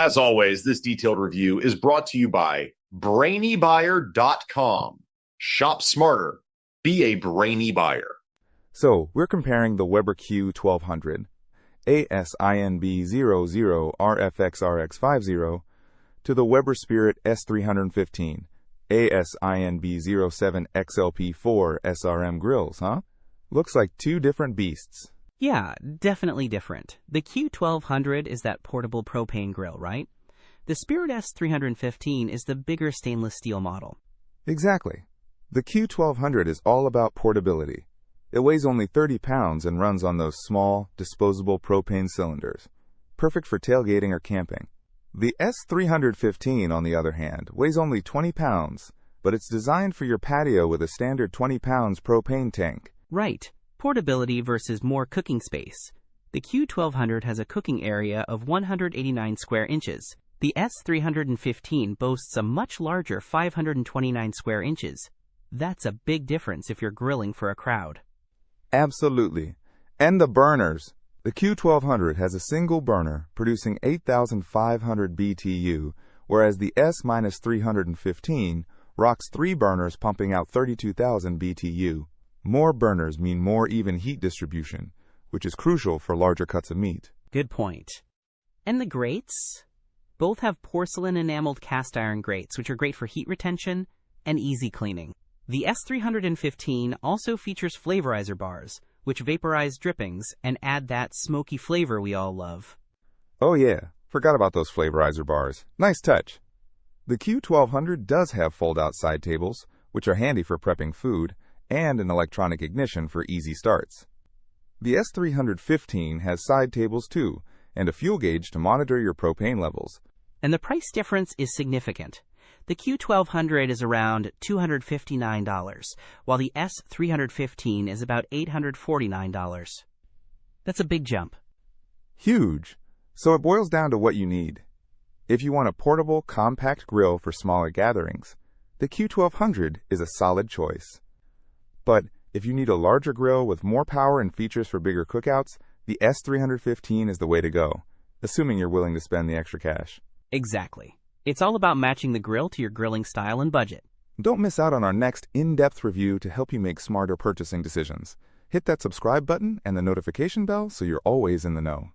As always, this detailed review is brought to you by BrainyBuyer.com. Shop smarter. Be a brainy buyer. So, we're comparing the Weber Q1200, ASINB00RFXRX50, to the Weber Spirit S-315, ASINB07XLP4 SRM grills, huh? Looks like two different beasts. Yeah, definitely different. The Q1200 is that portable propane grill, right? The Spirit S-315 is the bigger stainless steel model. Exactly. The Q1200 is all about portability. It weighs only 30 pounds and runs on those small, disposable propane cylinders. Perfect for tailgating or camping. The S-315, on the other hand, weighs only 20 pounds, but it's designed for your patio with a standard 20 pounds propane tank. Right. Portability versus more cooking space. The Q1200 has a cooking area of 189 square inches. The S-315 boasts a much larger 529 square inches. That's a big difference if you're grilling for a crowd. Absolutely. And the burners. The Q1200 has a single burner producing 8,500 BTU, whereas the S-315 rocks 3 burners pumping out 32,000 BTU. More burners mean more even heat distribution, which is crucial for larger cuts of meat. Good point. And the grates? Both have porcelain enameled cast iron grates, which are great for heat retention and easy cleaning. The S-315 also features flavorizer bars, which vaporize drippings and add that smoky flavor we all love. Oh yeah, forgot about those flavorizer bars. Nice touch. The Q1200 does have fold-out side tables, which are handy for prepping food, and an electronic ignition for easy starts. The S-315 has side tables too, and a fuel gauge to monitor your propane levels. And the price difference is significant. The Q1200 is around $259, while the S-315 is about $849. That's a big jump. Huge. So it boils down to what you need. If you want a portable, compact grill for smaller gatherings, the Q1200 is a solid choice. But if you need a larger grill with more power and features for bigger cookouts, the S-315 is the way to go, assuming you're willing to spend the extra cash. Exactly. It's all about matching the grill to your grilling style and budget. Don't miss out on our next in-depth review to help you make smarter purchasing decisions. Hit that subscribe button and the notification bell so you're always in the know.